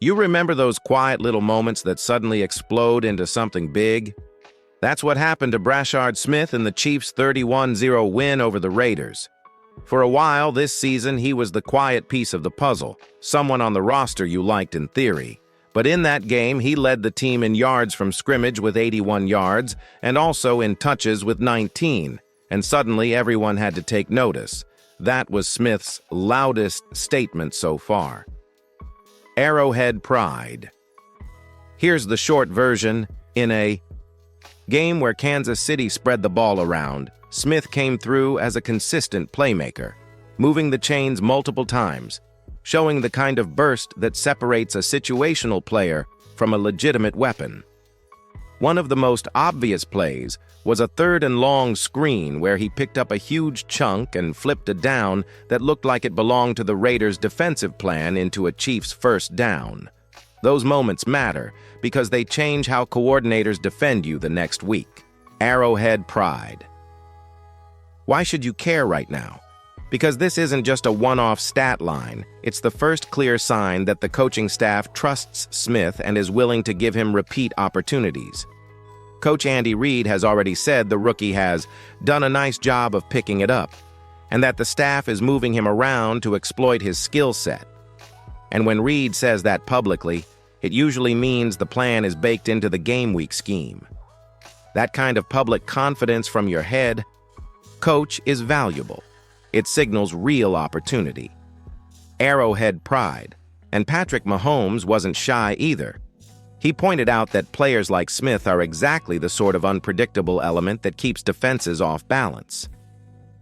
You remember those quiet little moments that suddenly explode into something big? That's what happened to Brashard Smith in the Chiefs' 31-0 win over the Raiders. For a while this season, he was the quiet piece of the puzzle, someone on the roster you liked in theory. But in that game, he led the team in yards from scrimmage with 81 yards and also in touches with 19. And suddenly everyone had to take notice. That was Smith's loudest statement so far. Arrowhead pride. Here's the short version. In a game where Kansas City spread the ball around, Smith came through as a consistent playmaker, moving the chains multiple times, showing the kind of burst that separates a situational player from a legitimate weapon. One of the most obvious plays was a 3rd and long screen where he picked up a huge chunk and flipped a down that looked like it belonged to the Raiders' defensive plan into a Chiefs' first down. Those moments matter because they change how coordinators defend you the next week. Arrowhead pride. Why should you care right now? Because this isn't just a one-off stat line. It's the first clear sign that the coaching staff trusts Smith and is willing to give him repeat opportunities. Coach Andy Reid has already said the rookie has done a nice job of picking it up, and that the staff is moving him around to exploit his skill set. And when Reid says that publicly, it usually means the plan is baked into the game week scheme. That kind of public confidence from your head coach is valuable. It signals real opportunity. Arrowhead pride. And Patrick Mahomes wasn't shy either. He pointed out that players like Smith are exactly the sort of unpredictable element that keeps defenses off balance.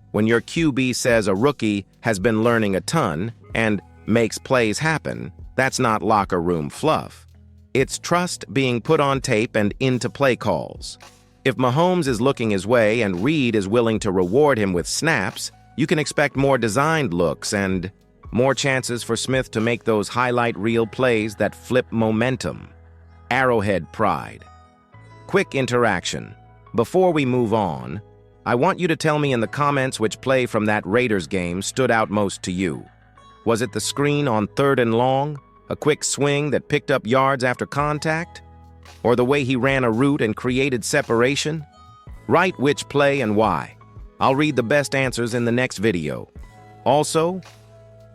When your QB says a rookie has been learning a ton and makes plays happen, that's not locker room fluff. It's trust being put on tape and into play calls. If Mahomes is looking his way and Reid is willing to reward him with snaps, you can expect more designed looks and more chances for Smith to make those highlight reel plays that flip momentum. Arrowhead pride. Quick interaction. Before we move on, I want you to tell me in the comments which play from that Raiders game stood out most to you. Was it the screen on 3rd and long, a quick swing that picked up yards after contact? Or the way he ran a route and created separation? Write which play and why. I'll read the best answers in the next video. Also,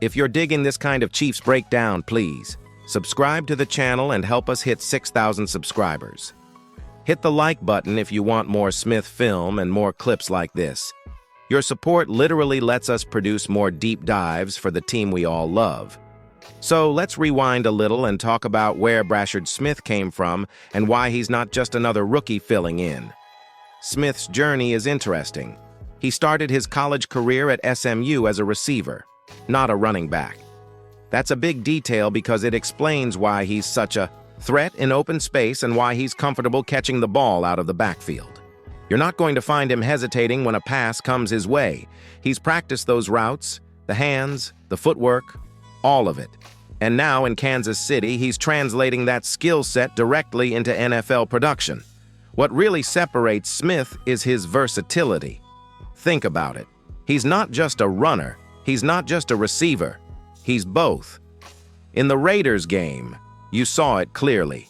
if you're digging this kind of Chiefs breakdown, please subscribe to the channel and help us hit 6,000 subscribers. Hit the like button if you want more Smith film and more clips like this. Your support literally lets us produce more deep dives for the team we all love. So let's rewind a little and talk about where Brashard Smith came from and why he's not just another rookie filling in. Smith's journey is interesting. He started his college career at SMU as a receiver, not a running back. That's a big detail because it explains why he's such a threat in open space and why he's comfortable catching the ball out of the backfield. You're not going to find him hesitating when a pass comes his way. He's practiced those routes, the hands, the footwork, all of it. And now in Kansas City, he's translating that skill set directly into NFL production. What really separates Smith is his versatility. Think about it. He's not just a runner. He's not just a receiver. He's both. In the Raiders game, you saw it clearly.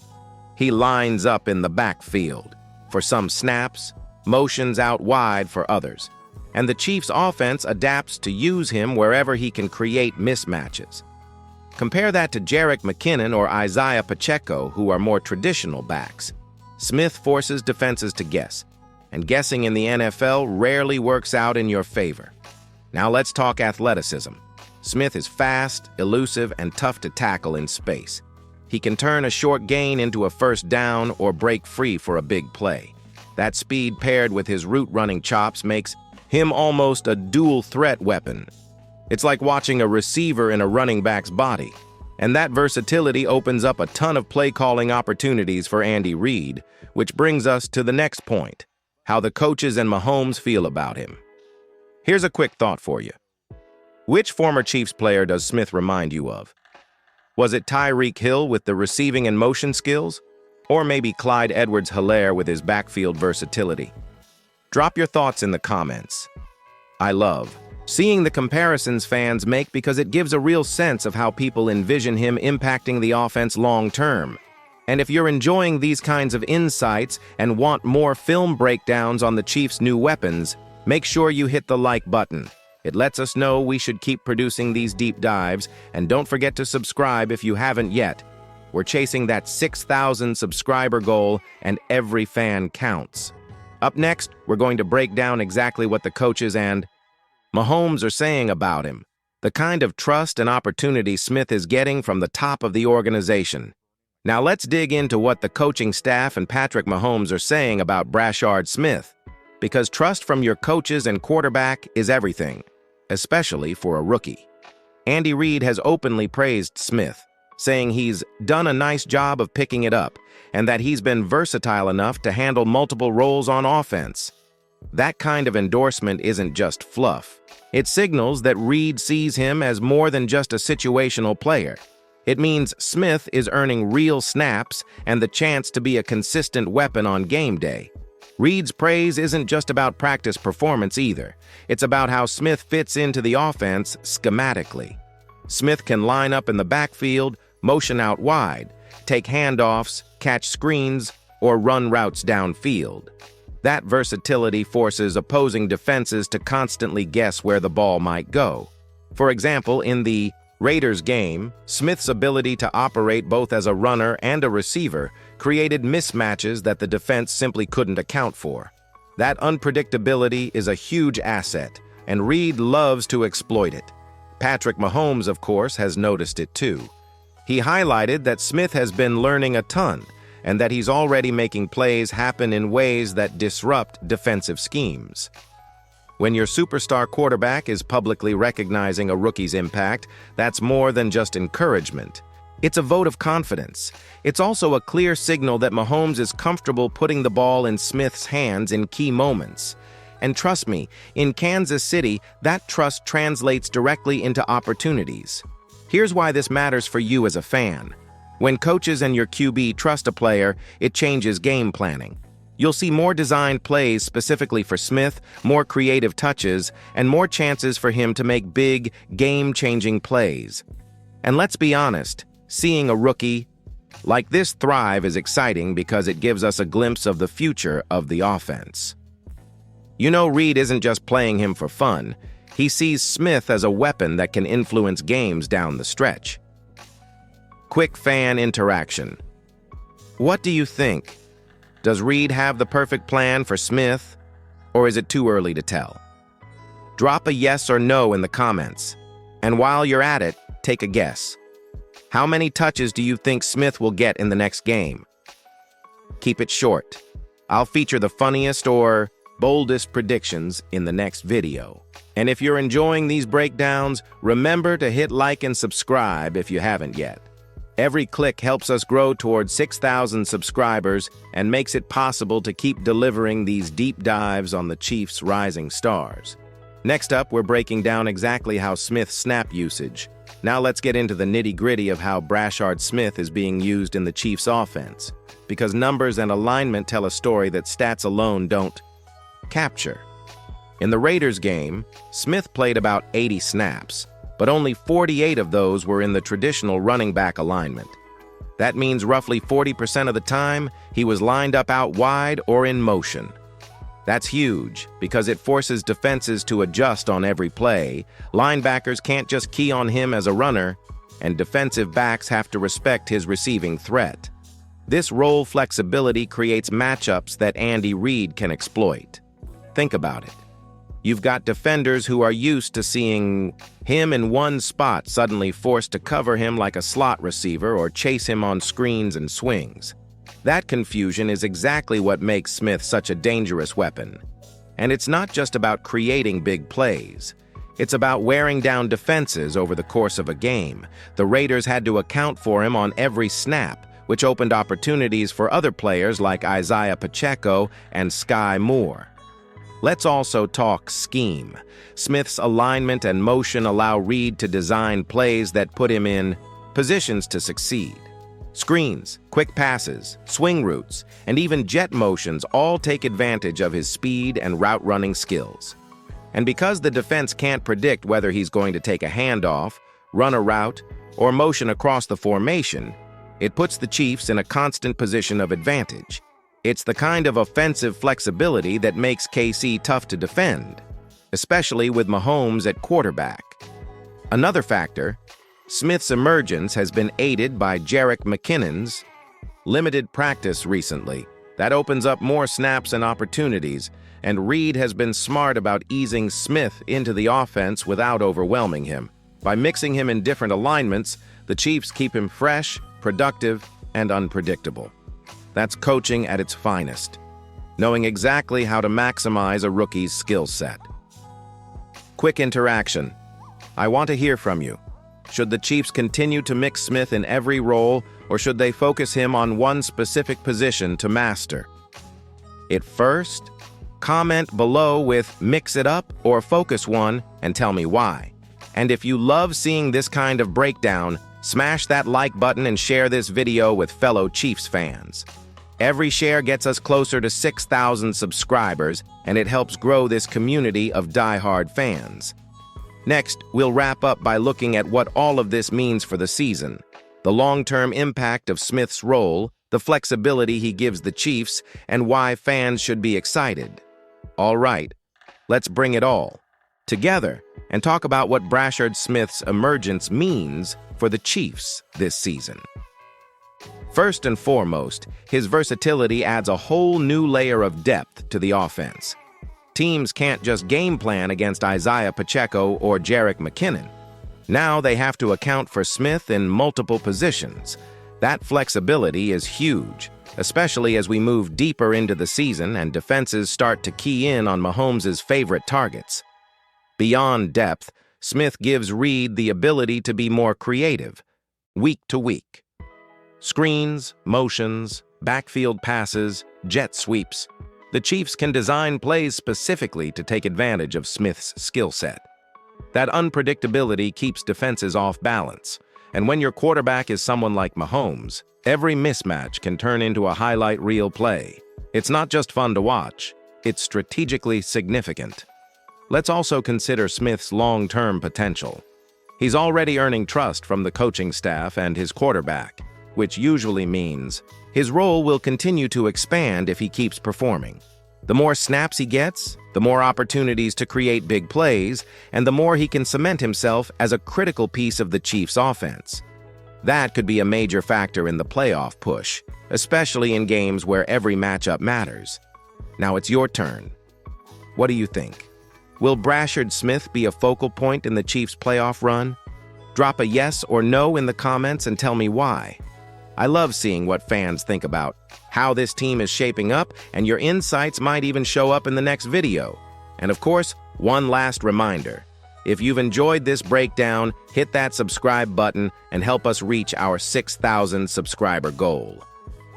He lines up in the backfield for some snaps, motions out wide for others. And the Chiefs' offense adapts to use him wherever he can create mismatches. Compare that to Jerick McKinnon or Isaiah Pacheco, who are more traditional backs. Smith forces defenses to guess, and guessing in the NFL rarely works out in your favor. Now let's talk athleticism. Smith is fast, elusive, and tough to tackle in space. He can turn a short gain into a first down or break free for a big play. That speed paired with his route running chops makes him almost a dual threat weapon. It's like watching a receiver in a running back's body. And that versatility opens up a ton of play calling opportunities for Andy Reid, which brings us to the next point, how the coaches and Mahomes feel about him. Here's a quick thought for you. Which former Chiefs player does Smith remind you of? Was it Tyreek Hill with the receiving and motion skills? Or maybe Clyde Edwards-Helaire with his backfield versatility? Drop your thoughts in the comments. I love Seeing the comparisons fans make because it gives a real sense of how people envision him impacting the offense long-term. And if you're enjoying these kinds of insights and want more film breakdowns on the Chiefs' new weapons, make sure you hit the like button. It lets us know we should keep producing these deep dives, and don't forget to subscribe if you haven't yet. We're chasing that 6,000 subscriber goal, and every fan counts. Up next, we're going to break down exactly what the coaches and Mahomes are saying about him, the kind of trust and opportunity Smith is getting from the top of the organization. Now let's dig into what the coaching staff and Patrick Mahomes are saying about Brashard Smith, because trust from your coaches and quarterback is everything, especially for a rookie. Andy Reid has openly praised Smith, saying he's done a nice job of picking it up and that he's been versatile enough to handle multiple roles on offense. That kind of endorsement isn't just fluff. It signals that Reid sees him as more than just a situational player. It means Smith is earning real snaps and the chance to be a consistent weapon on game day. Reid's praise isn't just about practice performance either. It's about how Smith fits into the offense schematically. Smith can line up in the backfield, motion out wide, take handoffs, catch screens, or run routes downfield. That versatility forces opposing defenses to constantly guess where the ball might go. For example, in the Raiders game, Smith's ability to operate both as a runner and a receiver created mismatches that the defense simply couldn't account for. That unpredictability is a huge asset, and Reid loves to exploit it. Patrick Mahomes, of course, has noticed it too. He highlighted that Smith has been learning a ton, and that he's already making plays happen in ways that disrupt defensive schemes. When your superstar quarterback is publicly recognizing a rookie's impact, that's more than just encouragement. It's a vote of confidence. It's also a clear signal that Mahomes is comfortable putting the ball in Smith's hands in key moments. And trust me, in Kansas City, that trust translates directly into opportunities. Here's why this matters for you as a fan. When coaches and your QB trust a player, it changes game planning. You'll see more designed plays specifically for Smith, more creative touches, and more chances for him to make big, game-changing plays. And let's be honest, seeing a rookie like this thrive is exciting because it gives us a glimpse of the future of the offense. You know, Reid isn't just playing him for fun. He sees Smith as a weapon that can influence games down the stretch. Quick fan interaction. What do you think? Does Reid have the perfect plan for Smith, or is it too early to tell? Drop a yes or no in the comments. And while you're at it, take a guess. How many touches do you think Smith will get in the next game? Keep it short. I'll feature the funniest or boldest predictions in the next video. And if you're enjoying these breakdowns, remember to hit like and subscribe if you haven't yet. Every click helps us grow towards 6,000 subscribers and makes it possible to keep delivering these deep dives on the Chiefs' rising stars. Next up, we're breaking down exactly how Smith's snap usage. Now let's get into the nitty-gritty of how Brashard Smith is being used in the Chiefs' offense, because numbers and alignment tell a story that stats alone don't capture. In the Raiders game, Smith played about 80 snaps, but only 48 of those were in the traditional running back alignment. That means roughly 40% of the time, he was lined up out wide or in motion. That's huge, because it forces defenses to adjust on every play. Linebackers can't just key on him as a runner, and defensive backs have to respect his receiving threat. This role flexibility creates matchups that Andy Reid can exploit. Think about it. You've got defenders who are used to seeing him in one spot suddenly forced to cover him like a slot receiver or chase him on screens and swings. That confusion is exactly what makes Smith such a dangerous weapon. And it's not just about creating big plays. It's about wearing down defenses over the course of a game. The Raiders had to account for him on every snap, which opened opportunities for other players like Isaiah Pacheco and Sky Moore. Let's also talk scheme. Smith's alignment and motion allow Reid to design plays that put him in positions to succeed. Screens, quick passes, swing routes, and even jet motions all take advantage of his speed and route running skills. And because the defense can't predict whether he's going to take a handoff, run a route, or motion across the formation, it puts the Chiefs in a constant position of advantage. It's the kind of offensive flexibility that makes KC tough to defend, especially with Mahomes at quarterback. Another factor, Smith's emergence has been aided by Jerick McKinnon's limited practice recently. That opens up more snaps and opportunities, and Reed has been smart about easing Smith into the offense without overwhelming him. By mixing him in different alignments, the Chiefs keep him fresh, productive, and unpredictable. That's coaching at its finest, knowing exactly how to maximize a rookie's skill set. Quick interaction. I want to hear from you. Should the Chiefs continue to mix Smith in every role, or should they focus him on one specific position to master? First, comment below with "mix it up" or "focus one" and tell me why. And if you love seeing this kind of breakdown, smash that like button and share this video with fellow Chiefs fans. Every share gets us closer to 6,000 subscribers, and it helps grow this community of die-hard fans. Next, we'll wrap up by looking at what all of this means for the season, the long-term impact of Smith's role, the flexibility he gives the Chiefs, and why fans should be excited. All right, let's bring it all together and talk about what Brashard Smith's emergence means for the Chiefs this season. First and foremost, his versatility adds a whole new layer of depth to the offense. Teams can't just game plan against Isaiah Pacheco or Jerick McKinnon. Now they have to account for Smith in multiple positions. That flexibility is huge, especially as we move deeper into the season and defenses start to key in on Mahomes' favorite targets. Beyond depth, Smith gives Reed the ability to be more creative, week to week. Screens, motions, backfield passes, jet sweeps. The Chiefs can design plays specifically to take advantage of Smith's skill set. That unpredictability keeps defenses off balance, and when your quarterback is someone like Mahomes, every mismatch can turn into a highlight reel play. It's not just fun to watch, it's strategically significant. Let's also consider Smith's long-term potential. He's already earning trust from the coaching staff and his quarterback, which usually means his role will continue to expand if he keeps performing. The more snaps he gets, the more opportunities to create big plays, and the more he can cement himself as a critical piece of the Chiefs' offense. That could be a major factor in the playoff push, especially in games where every matchup matters. Now it's your turn. What do you think? Will Brashard Smith be a focal point in the Chiefs' playoff run? Drop a yes or no in the comments and tell me why. I love seeing what fans think about how this team is shaping up, and your insights might even show up in the next video. And of course, one last reminder. If you've enjoyed this breakdown, hit that subscribe button and help us reach our 6,000 subscriber goal.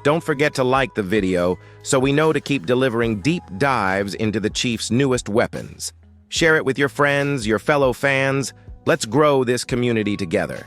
Don't forget to like the video so we know to keep delivering deep dives into the Chiefs' newest weapons. Share it with your friends, your fellow fans. Let's grow this community together.